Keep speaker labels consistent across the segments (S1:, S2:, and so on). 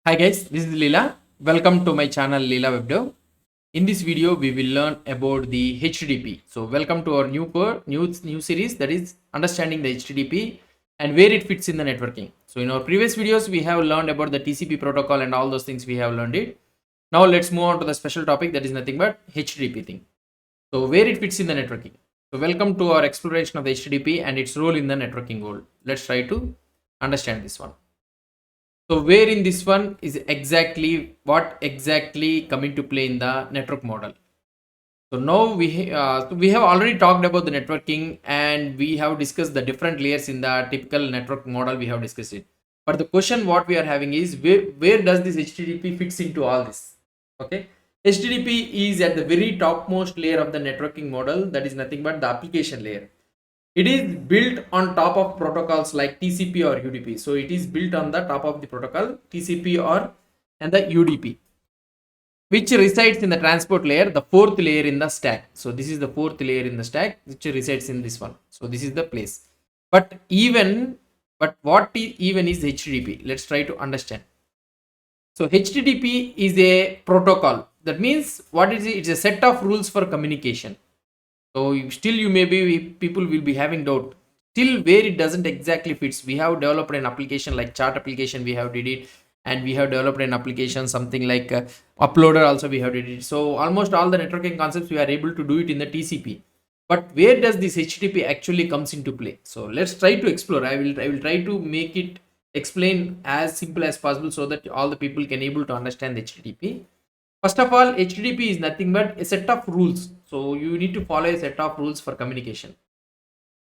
S1: Hi guys, this is Leela. Welcome to my channel Leela WebDev. In this video, we will learn about the HTTP. So welcome to our new series, that is understanding the HTTP and where it fits in the networking. So in our previous videos, we have learned about the TCP protocol and all those things we have learned it. Now let's move on to the special topic, that is nothing but HTTP thing. So where it fits in the networking. So welcome to our exploration of the HTTP and its role in the networking world. Let's try to understand this one. So where in this one is exactly what exactly come into play in the network model. So now we have already talked about the networking and we have discussed the different layers in the typical network model. We have discussed it. But the question what we are having is where does this HTTP fits into all this? Okay, HTTP is at the very topmost layer of the networking model. That is nothing but the application layer. It is built on top of protocols like TCP or UDP. So it is built on the top of the protocol TCP or and the UDP, which resides in the transport layer, the fourth layer in the stack. So this is the fourth layer in the stack which resides in this one. So this is the place. But what even is HTTP? Let's try to understand. So HTTP is a protocol. That means what is it? It's a set of rules for communication. So still you may be people will be having doubt still where it doesn't exactly fits. We have developed an application like chart application, we have did it, and we have developed an application something like uploader also we have did it. So almost all the networking concepts we are able to do it in the TCP. But where does this HTTP actually comes into play? So let's try to explore. I will try to make it explain as simple as possible so that all the people can able to understand the HTTP. First of all, HTTP is nothing but a set of rules. So you need to follow a set of rules for communication.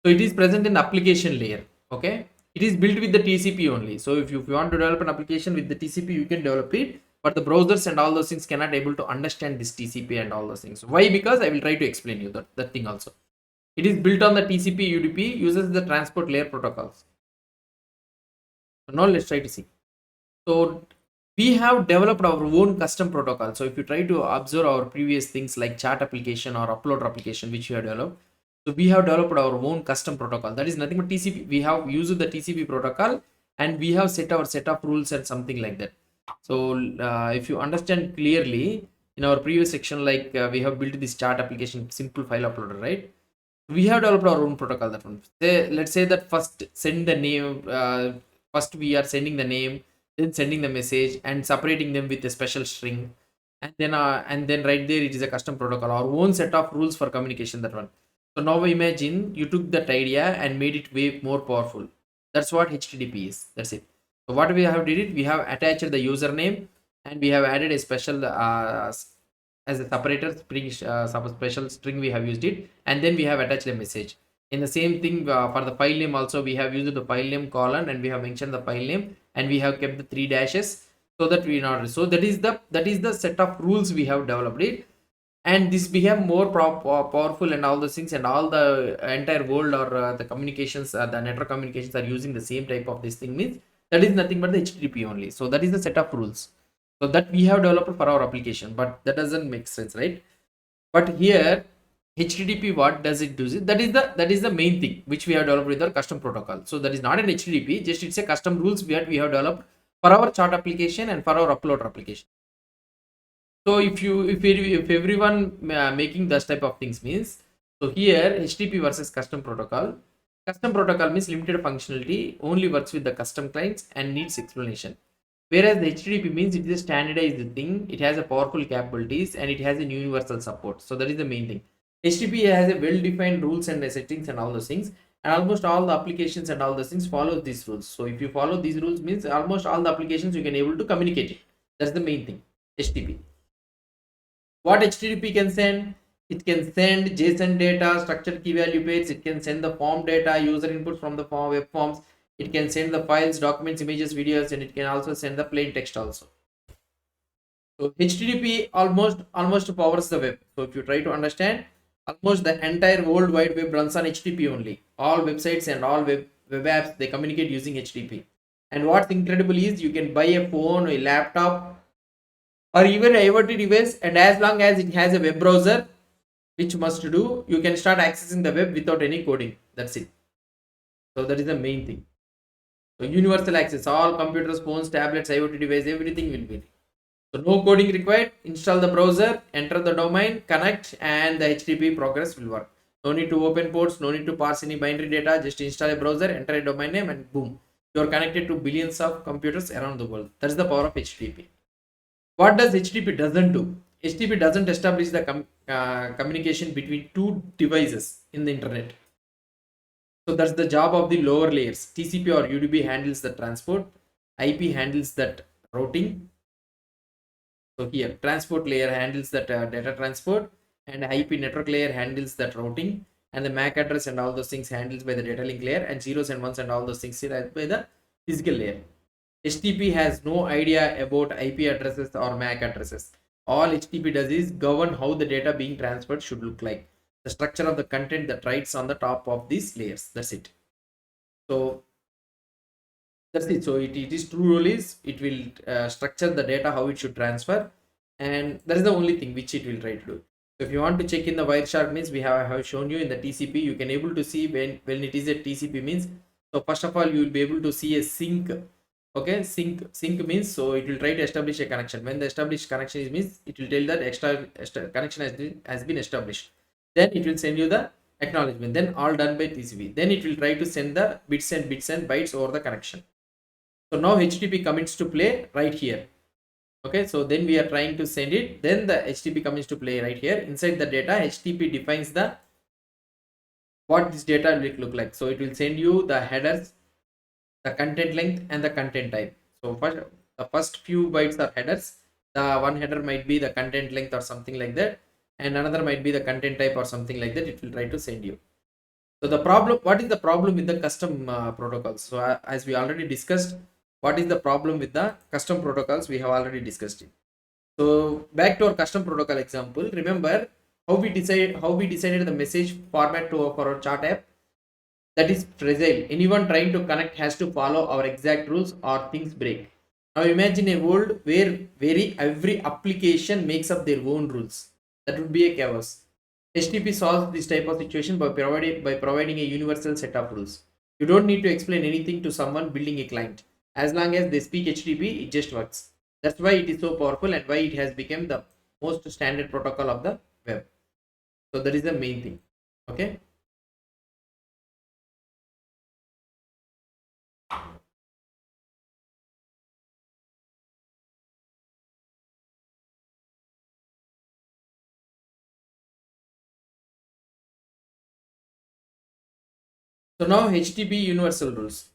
S1: So it is present in the application layer. Okay. It is built with the TCP only. So if you want to develop an application with the TCP, you can develop it. But the browsers and all those things cannot able to understand this TCP and all those things. Why? Because I will try to explain you that thing also. It is built on the TCP UDP, uses the transport layer protocols. So now let's try to see. So we have developed our own custom protocol. So if you try to observe our previous things like chat application or upload application which we have developed, so we have developed our own custom protocol. That is nothing but TCP. We have used the TCP protocol and we have set our set of rules and something like that. So if you understand clearly in our previous section, like we have built this chat application simple file uploader, right? We have developed our own protocol. That one. Let's say that first send the name. First we are sending the name, then sending the message and separating them with a special string, and then right there it is a custom protocol, our own set of rules for communication. That one. So now imagine you took that idea and made it way more powerful. That's what HTTP is. That's it. So what we have did it, we have attached the username and we have added a special as a separator string, some special string we have used it, and then we have attached a message. In the same thing for the file name also we have used the file name colon and we have mentioned the file name and we have kept the three dashes so that we know. So that is the set of rules we have developed it, and this became more powerful and all those things, and all the entire world or the communications, the network communications are using the same type of this thing, means that is nothing but the HTTP only. So that is the set of rules so that we have developed for our application, but that doesn't make sense, right? But here HTTP, what does it do? That is the main thing which we have developed with our custom protocol. So that is not an HTTP, just it's a custom rules that we have developed for our chart application and for our upload application. So if everyone making this type of things means, so here HTTP versus custom protocol. Custom protocol means limited functionality, only works with the custom clients and needs explanation. Whereas the HTTP means it is a standardized thing, it has a powerful capabilities and it has a universal support. So that is the main thing. HTTP has a well-defined rules and settings and all those things, and almost all the applications and all those things follow these rules. So if you follow these rules means almost all the applications you can able to communicate it. That's the main thing. HTTP. What HTTP can send? It can send JSON data, structured key value pairs. It can send the form data, user input from the form, web forms. It can send the files, documents, images, videos, and it can also send the plain text also. So HTTP almost powers the web. So if you try to understand, almost the entire world wide web runs on HTTP only. All websites and all web apps, they communicate using HTTP. And what's incredible is you can buy a phone, a laptop, or even a IoT device, and as long as it has a web browser, which must do, you can start accessing the web without any coding. That's it. So that is the main thing. So universal access, all computers, phones, tablets, IoT device, everything will be. So no coding required. Install the browser, enter the domain, connect, and the HTTP progress will work. No need to open ports, no need to parse any binary data. Just install a browser, enter a domain name, and boom, you are connected to billions of computers around the world. That's the power of HTTP. What does HTTP doesn't do? HTTP doesn't establish the communication between two devices in the internet. So that's the job of the lower layers. TCP or UDP handles the transport, IP handles that routing. So here transport layer handles that data transport, and IP network layer handles that routing, and the MAC address and all those things handles by the data link layer, and zeros and ones and all those things are by the physical layer. HTTP has no idea about IP addresses or MAC addresses. All HTTP does is govern how the data being transferred should look like, the structure of the content that writes on the top of these layers. That's it. So that's it. So it is true rule is it will structure the data how it should transfer, and that is the only thing which it will try to do. So if you want to check in the Wireshark means we have shown you in the TCP, you can able to see when it is a TCP means. So first of all you will be able to see a sync. Okay, sync means so it will try to establish a connection. When the established connection is means it will tell that extra connection has been established. Then it will send you the acknowledgement. Then all done by TCP. Then it will try to send the bits and bytes over the connection. So now HTTP comes to play right here. Okay, so then we are trying to send it. Then the HTTP comes to play right here. Inside the data, HTTP defines the what this data will look like. So it will send you the headers, the content length, and the content type. So the first few bytes are headers. The one header might be the content length or something like that, and another might be the content type or something like that. It will try to send you. So the problem, what is the problem with the custom protocols? So as we already discussed, what is the problem with the custom protocols? We have already discussed it. So back to our custom protocol example. Remember how we decided the message format for our chat app. That is fragile. Anyone trying to connect has to follow our exact rules or things break. Now imagine a world where every application makes up their own rules. That would be a chaos. HTTP solves this type of situation by providing a universal set of rules. You don't need to explain anything to someone building a client. As long as they speak HTTP, it just works. That's why it is so powerful and why it has become the most standard protocol of the web. So that is the main thing. Okay. So now HTTP universal rules.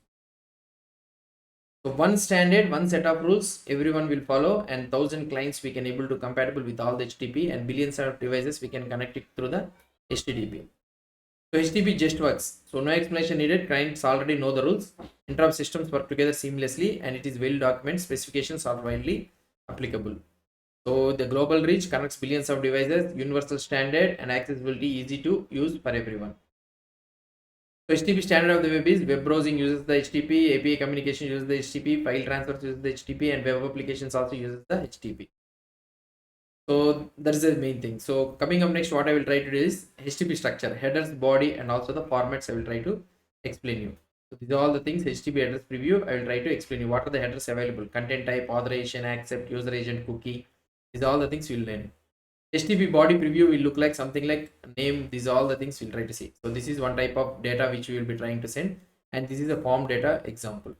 S1: So one standard, one set of rules, everyone will follow, and 1,000 clients we can able to compatible with all the HTTP, and billions of devices we can connect it through the HTTP. So HTTP just works. So no explanation needed. Clients already know the rules. Interop systems work together seamlessly, and it is well documented. Specifications are widely applicable. So the global reach connects billions of devices, universal standard, and accessibility easy to use for everyone. So HTTP standard of the web is web browsing uses the HTTP, API communication uses the HTTP, file transfer uses the HTTP, and web applications also uses the HTTP. So that is the main thing. So coming up next, what I will try to do is HTTP structure, headers, body, and also the formats I will try to explain you. So these are all the things. HTTP address preview, I will try to explain you what are the headers available, content type, authorization, accept, user agent, cookie. These are all the things you will learn. HTTP body preview will look like something like name. These are all the things we'll try to see. So this is one type of data which we will be trying to send, and this is a form data example.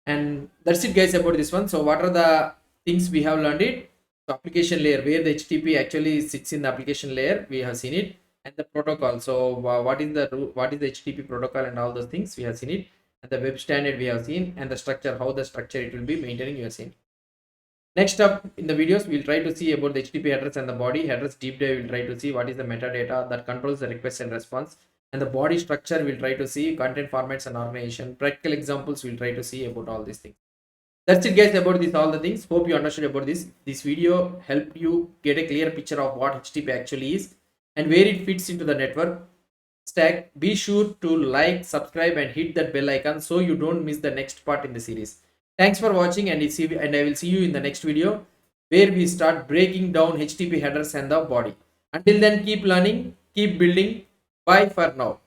S1: And that's it guys about this one. So what are the things we have learned it? So application layer, where the HTTP actually sits in the application layer, we have seen it, and the protocol. So what is the HTTP protocol and all those things we have seen it, and the web standard we have seen, and the structure, how the structure it will be maintaining, you have seen. Next up in the videos, we'll try to see about the HTTP address and the body address deep dive. We'll try to see what is the metadata that controls the request and response, and the body structure. We'll try to see content formats and organization. Practical examples. We'll try to see about all these things. That's it, guys. About this, all the things. Hope you understood about this. This video helped you get a clear picture of what HTTP actually is and where it fits into the network stack. Be sure to like, subscribe, and hit that bell icon so you don't miss the next part in the series. Thanks for watching, and I will see you in the next video where we start breaking down HTTP headers and the body. Until then, keep learning, keep building. Bye for now.